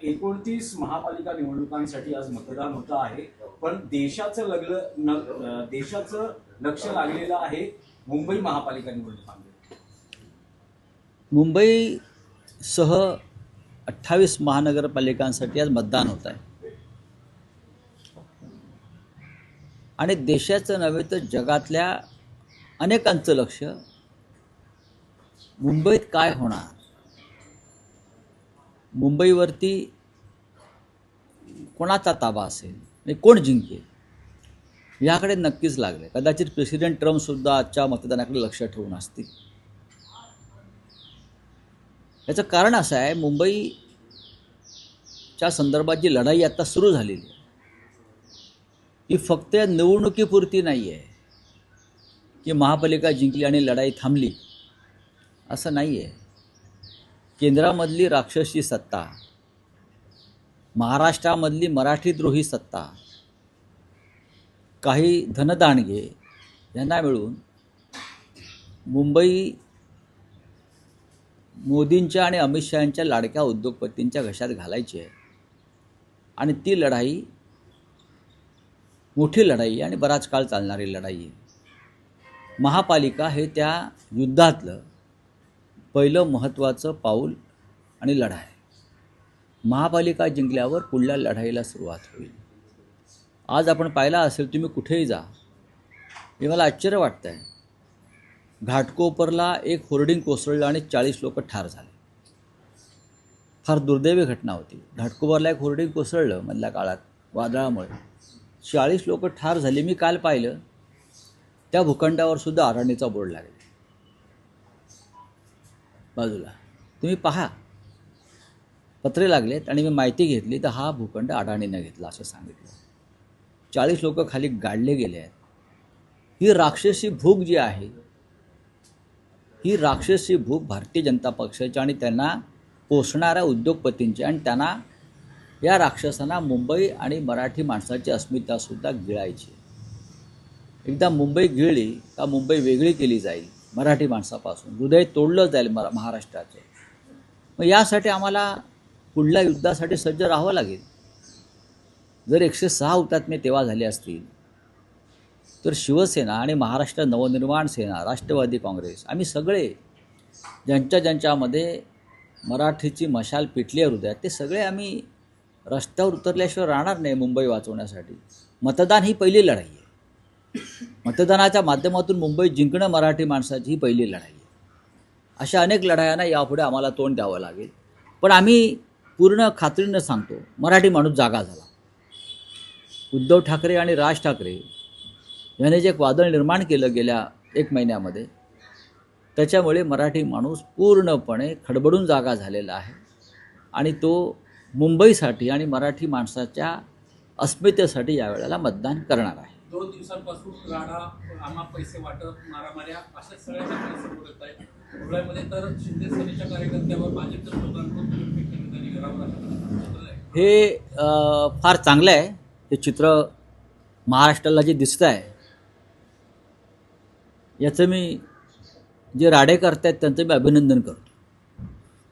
29 महापालिका निवडणुकांसाठी आज मतदान होतं आहे, पण देशाचं लक्ष लागलेलं आहे मुंबई महापालिका निवडणुकांमध्ये. मुंबईसह 28 महानगरपालिकांसाठी आज मतदान होत आहे आणि देशाचं नव्हे तर जगातल्या अनेकांचं लक्ष मुंबईत काय होणार, मुंबईवरती कोणाचा ताबा असेल आणि कोण जिंकेल याकडे नक्कीच लागले. कदाचित प्रेसिडेंट ट्रम्पसुद्धा आजच्या मतदानाकडे लक्ष ठेवून असतील. याचं कारण असं आहे, मुंबईच्या संदर्भात जी लढाई आता सुरू झालेली आहे ही फक्त निवडणुकीपुरती नाही आहे की महापालिका जिंकली आणि लढाई थांबली, असं नाही आहे. केंद्रामधली राक्षसी सत्ता, महाराष्ट्रामधली मराठीद्रोही सत्ता, काही धनदांडगे यांना मिळून मुंबई मोदींच्या आणि अमित शहांच्या लाडक्या उद्योगपतींच्या घशात घालायची आहे. आणि ती लढाई मोठी लढाई आणि बराच काळ चालणारी लढाई आहे. महापालिका हे त्या युद्धातलं पहिलं महत्त्वाचं पाऊल आणि लढा आहे. महापालिका जिंकल्यावर पुढल्या लढाईला सुरुवात होईल. आज आपण पाहिला असेल, तुम्ही कुठेही जा, हे मला आश्चर्य वाटतं आहे, घाटकोपरला एक होर्डिंग कोसळलं आणि 40 लोक ठार झाले. फार दुर्दैवी घटना होती. घाटकोपरला एक होर्डिंग कोसळलं मधल्या काळात वादळामुळे, 40 लोक ठार झाले. मी काल पाहिलं, त्या भूखंडावर सुद्धा अडाणीचा बोर्ड लागला बाजूला. तुम्ही पहा, पत्रे लागलेत आणि मी माहिती घेतली तर हा भूखंड अडाणीनं घेतला असं सांगितलं. 40 लोक खाली गाडले गेले आहेत. ही राक्षसी भूक जी आहे, ही राक्षसी भूक भारतीय जनता पक्षाची आणि त्यांना पोसणाऱ्या उद्योगपतींची, आणि त्यांना या राक्षसांना मुंबई आणि मराठी माणसाची अस्मितासुद्धा गिळायची. एकदा मुंबई गिळली का मुंबई वेगळी केली जाईल मराठी माणसापासून, हृदय तोडलं जाईल महाराष्ट्राचं. मग यासाठी आम्हाला पुढल्या युद्धासाठी सज्ज राहावं लागेल. जर 106 हुतात्मे तेव्हा झाले असतील तर शिवसेना आणि महाराष्ट्र नवनिर्माण सेना, राष्ट्रवादी काँग्रेस, आम्ही सगळे ज्यांच्यामध्ये मराठीची मशाल पेटली आहे हृदयात, ते सगळे आम्ही रस्त्यावर उतरल्याशिवाय राहणार नाही मुंबई वाचवण्यासाठी. मतदान ही पहिली लढाई आहे. मतदानाच्या माध्यमातून मुंबई जिंकणं मराठी माणसाची ही पहिली लढाई आहे. अशा अनेक लढायांना यापुढे आम्हाला तोंड द्यावं लागेल. पण आम्ही पूर्ण खात्रीनं सांगतो, मराठी माणूस जागा झाला. उद्धव ठाकरे आणि राज ठाकरे यांनी जे एक वादळ निर्माण केलं गेल्या 1 महिन्यामध्ये, त्याच्यामुळे मराठी माणूस पूर्णपणे खडबडून जागा झालेला आहे. आणि तो मुंबईसाठी आणि मराठी माणसाच्या अस्मितेसाठी यावेळेला मतदान करणार आहे. 2 दिवसांपासून राडा, आम्हा पैसे वाटप, मारामाऱ्या अशा सगळ्या घटना समोर येत आहेत. मुंबईमध्ये तर शिंदे सेनेच्या कार्यकर्त्यावर भाजपच्या लोकांकडून घरावर हे फार चांगलं आहे. हे चित्र महाराष्ट्राला जे दिसतं आहे याचं मी, जे राडे करतायत त्यांचं मी अभिनंदन करतो.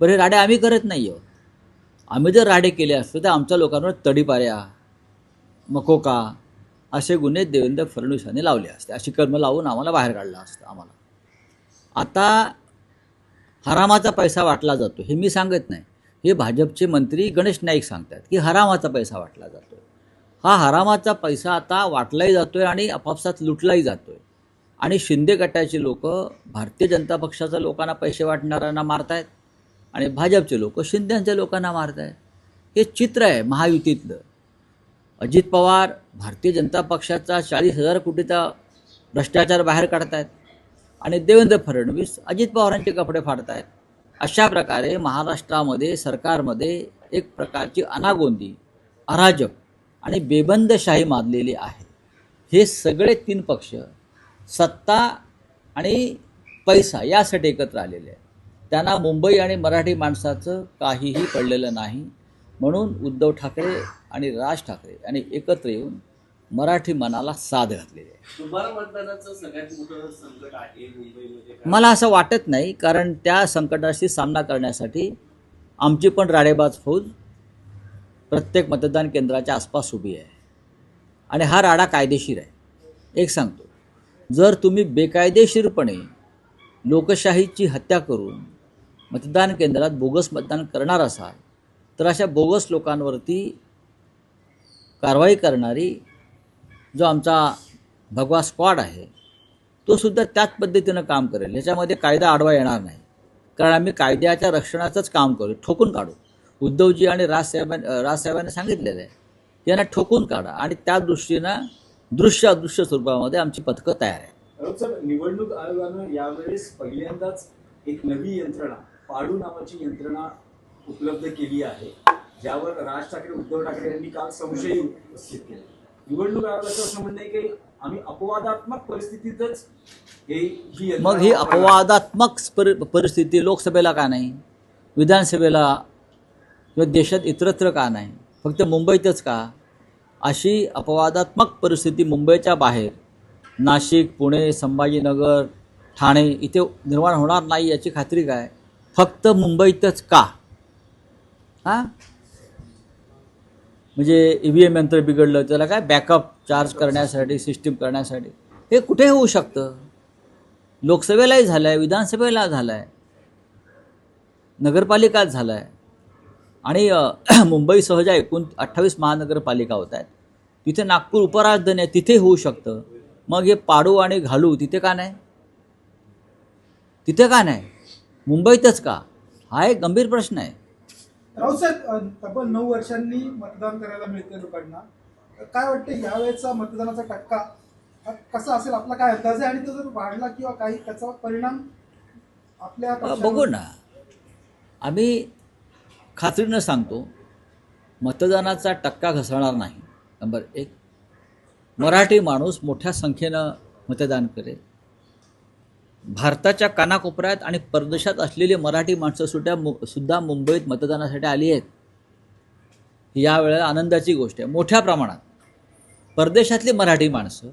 बरं, हे राडे आम्ही करत नाही आहोत. आम्ही जर राडे केले असते तर आमच्या लोकांवर तडीपाऱ्या, मकोका असे गुन्हे देवेंद्र फडणवीस यांनी लावले असते. अशी कर्म लावून आम्हाला बाहेर काढलं असतं. आम्हाला आता हरामाचा पैसा वाटला जातो हे मी सांगत नाही, हे भाजपचे मंत्री गणेश नाईक सांगतात की हरामाचा पैसा वाटला जातो. हा हरामाचा पैसा आता वाटलाही जातोय आणि आपापसात लुटलाही जातोय. आणि शिंदे गटाचे लोक भारतीय जनता पक्षाच्या लोकांना पैसे वाटणाऱ्यांना मारतायत आणि भाजपचे लोक शिंदेच्या लोकांना मारतायत. हे चित्र आहे महायुतीतलं. अजित पवार भारतीय जनता पक्षाचा 40,000 कोटीचा भ्रष्टाचार बाहेर काढतायत आणि देवेंद्र फडणवीस अजित पवारांचे कपडे फाडतायत. अशा प्रकारे महाराष्ट्रामध्ये सरकारमध्ये एक प्रकारची अनागोंदी, अराजक आणि बेबंदशाही माजलेली आहे. हे सगळे 3 पक्ष सत्ता आणि पैसा यासाठी एकत्र आलेले आहेत. त्यांना मुंबई आणि मराठी माणसाचं काहीही पडलेलं नाही. म्हणून उद्धव ठाकरे आणि राज ठाकरे यांनी एकत्र येऊन मराठी मनाला साथ घातलेली आहे. मतदानाचं सगळ्यात मोठं संकट आहे मुंबईमध्ये, मला असं वाटत नाही, कारण त्या संकटाशी सामना करण्यासाठी आमची पण राडेबाज फौज प्रत्येक मतदान केंद्राच्या आसपास उभी आहे आणि हा राडा कायदेशीर आहे. एक सांगतो, जर तुम्ही बेकायदेशीरपणे लोकशाहीची हत्या करून मतदान केंद्रात बोगस मतदान करणार असाल तर अशा बोगस लोकांवरती कारवाई करणारी जो आमचा भगवा स्क्वॉड आहे तो सुद्धा त्याच पद्धतीनं काम करेल. याच्यामध्ये कायदा आडवा येणार नाही, कारण आम्ही कायद्याच्या रक्षणाचंच काम करू, ठोकून काढू. उद्धवजी आणि राजसाहेबांनी सांगितलेलं आहे की यांना ठोकून काढा आणि त्या दृष्टीनं दृश्य अदृश्य स्वरूपामध्ये आमची पथकं तयार आहे. सर, निवडणूक आयोगानं यावेळेस पहिल्यांदाच एक नवी यंत्रणा, पाडू नावाची यंत्रणा उपलब्ध केली आहे, ज्यावर राज ठाकरे उद्धव ठाकरे यांनी काल संशय उपस्थित केला. निवडणूक आयोगाचं असं म्हणणं आहे की आम्ही अपवादात्मक परिस्थितीतच मग ही अपवादात्मक परिस्थिती लोकसभेला का नाही, विधानसभेला किंवा देशात इतरत्र का नाही, फक्त मुंबईतच का? अशी अपवादात्मक परिस्थिती मुंबईच्या बाहेर नाशिक, पुणे, संभाजीनगर, ठाणे इथे निर्माण होणार नाही याची खात्री काय? फक्त मुंबईतच का? हां, म्हणजे EVM यंत्र बिघडलं त्याला काय बॅकअप चार्ज करण्यासाठी, सिस्टीम करण्यासाठी, हे कुठे होऊ शकतं? लोकसभेलाही झालं आहे, विधानसभेला झालं आहे, नगरपालिकात झालं आहे आणि मुंबईसह ज्या एकूण 28 महानगरपालिका होत आहेत तिथे नागपूर उपराजधानी आहे, तिथे होऊ शकतं. मग हे पाडू आणि घालू तिथे का नाही? तिथे का नाही, मुंबईतच का? हा एक गंभीर प्रश्न आहे. रावसाहेब, तब्बल 9 वर्षांनी मतदान करायला मिळते लोकांना. काय वाटतं यावेळेचा मतदानाचा टक्का कसा असेल, आपला काय अंदाज आहे? आणि तो जर वाढला किंवा काही त्याचा परिणाम आपल्या बघू ना, आम्ही खात्रीनं सांगतो मतदानाचा टक्का घसरणार नाही. नंबर 1, मराठी माणूस मोठ्या संख्येनं मतदान करेल. भारताच्या कानाकोपऱ्यात आणि परदेशात असलेली मराठी माणसं सुद्धा मुंबईत मतदानासाठी आली आहेत. यावेळेला आनंदाची गोष्ट आहे. मोठ्या प्रमाणात परदेशातली मराठी माणसं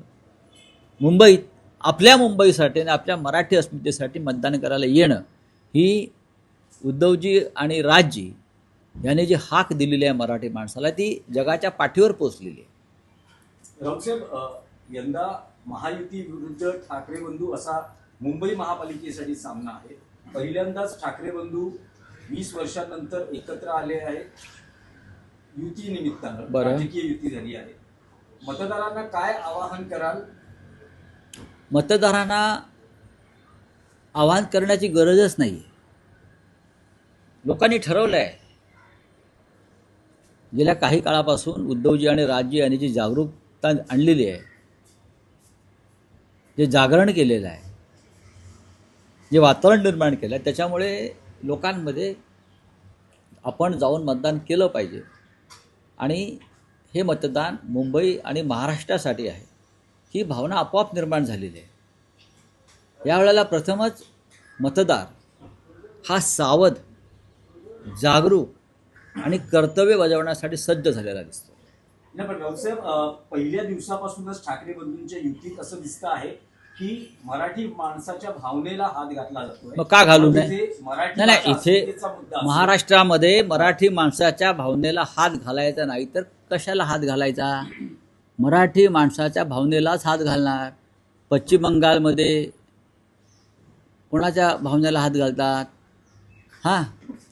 मुंबईत आपल्या मुंबईसाठी आणि आपल्या मराठी अस्मितेसाठी मतदान करायला येणं ही उद्धवजी आणि राजजी यांनी जी हाक दिलेली आहे मराठी माणसाला ती जगाच्या पाठीवर पोचलेली आहे. रावसाहेब, यंदा महायुती विरुद्ध ठाकरे बंधू असा मुंबई महापालिकेसाठी सामना आहे. पहिल्यांदाच ठाकरे बंधू 20 वर्षांनंतर एकत्र आले आहेत युती निमित्तानं, राजकीय युती झाली आहे. मतदारांना काय आवाहन कराल? मतदारांना आवाहन करण्याची गरजच नाही. लोकांनी ठरवलं आहे. गेल्या काही काळापासून उद्धवजी आणि राजजी यांनी जी जागरूकता आणलेली आहे, जे जागरण केलेलं आहे, जे वातावरण निर्माण केलं आहे, त्याच्यामुळे लोकांमध्ये आपण जाऊन मतदान केलं पाहिजे आणि हे मतदान मुंबई आणि महाराष्ट्रासाठी आहे ही भावना आपोआप निर्माण झालेली आहे. यावेळेला प्रथमच मतदार हा सावध, जागरूक आणि कर्तव्य बजावण्यासाठी सज्ज झालेला दिसतो. नाही, पण रावसाहेब, पहिल्या दिवसापासूनच ठाकरे बंधूंच्या युतीत असं दिसतं आहे की मराठी माणसाच्या भावनेला हात घातला जातो. मग का घालू नये? नाही, इथे महाराष्ट्रामध्ये मराठी माणसाच्या भावनेला हात घालायचा नाही तर कशाला हात घालायचा? मराठी माणसाच्या भावनेलाच हात घालणार. पश्चिम बंगालमध्ये कोणाच्या भावनेला हात घालतात? हां,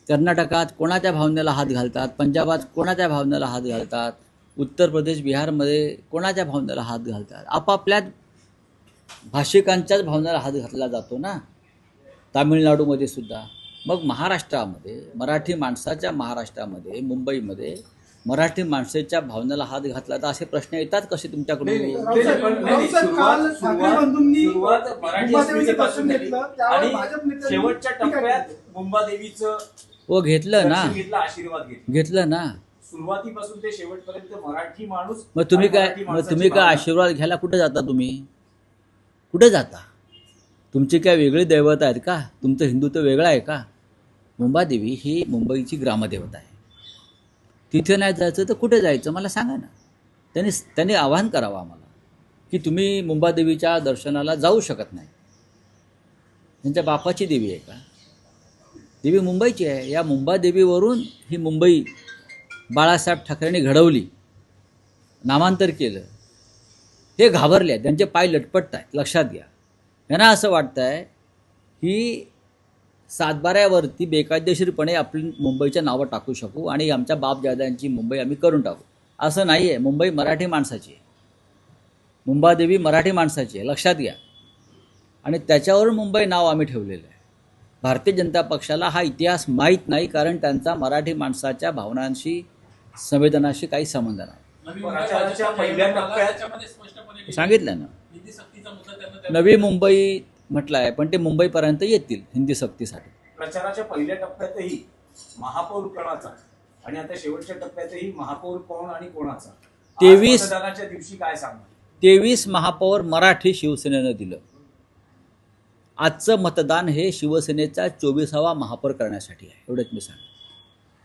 कर्नाटकात कोणाच्या भावनेला हात घालतात? पंजाबात कोणाच्या भावनेला हात घालतात? उत्तर प्रदेश, बिहारमध्ये कोणाच्या भावनेला हात घालतात? आपापल्या भाषिकांच्याच भावनेला हात घातला जातो ना, तामिळनाडूमध्ये सुद्धा. मग महाराष्ट्रामध्ये, मराठी माणसाच्या महाराष्ट्रामध्ये, मुंबईमध्ये मराठी माणसाच्या भावनेला हात घातला तर असे प्रश्न येतात कसे तुमच्याकडून? शेवटच्या टप्प्यात मुंबादेवीचं घेतलं ना, आशीर्वाद घेतलं ना. सुरुवातीपासून ते शेवटपर्यंत मराठी माणूस. मग तुम्ही काय आशीर्वाद घ्यायला कुठे जाता? तुम्ही कुठे जाता? तुमची काय वेगळी दैवत आहेत का? तुमचं हिंदुत्व वेगळं आहे का? मुंबादेवी ही मुंबईची ग्रामदेवता आहे. तिथे नाही जायचं तर कुठे जायचं मला सांगा ना. त्यांनी आवाहन करावं आम्हाला की तुम्ही मुंबादेवीच्या दर्शनाला जाऊ शकत नाही. त्यांच्या बापाची देवी आहे का? देवी मुंबईची आहे. या मुंबादेवीवरून ही मुंबई बाळासाहेब ठाकरेंनी घडवली, नामांतर केलं, हे घाबरले आहेत, त्यांचे पाय लटपटत आहेत. लक्षात घ्या. यांना असं वाटतं आहे की सातबाऱ्यावरती बेकायदेशीरपणे आपली मुंबईच्या नावं टाकू शकू आणि आमच्या बापदाद्यांची मुंबई आम्ही करून टाकू. असं नाही आहे. मुंबई मराठी माणसाची आहे. मुंबादेवी मराठी माणसाची आहे. लक्षात घ्या. आणि त्याच्यावरून मुंबई नाव आम्ही ठेवलेलं आहे. भारतीय जनता पक्षाला हा इतिहास माहीत नाही, कारण त्यांचा मराठी माणसाच्या भावनांशी, संवेदनाशी काही संबंध नाही. नवी प्रचाराच्या मुंबई पहिल्या जाहीर टप्प्यात त्याच्यामध्ये स्पष्टपणे सांगितलं ना, हिंदी सक्तीचा मुद्दा त्यांना नवी मुंबई म्हटलं आहे, पण ते मुंबईपर्यंत येतील हिंदी सक्तीसाठी. प्रचाराच्या पहिल्या टप्प्यातही महापौर कोणाचा आणि आता शेवटच्या टप्प्यातही महापौर कोण आणि कोणाचा, आज 23 मतदानाच्या दिवशी काय सांगणार? 23 महापौर मराठी शिवसेनेनं दिलं. आजचं मतदान हे शिवसेनेचा 24वा महापौर करण्यासाठी आहे. एवढंच मी सांगतो.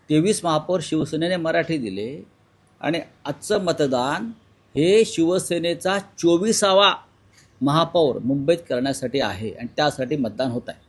23 महापौर शिवसेनेने मराठी दिले आणि आजचं मतदान हे शिवसेनेचा 24वा महापौर मुंबईत करण्यासाठी आहे आणि त्यासाठी मतदान होत आहे.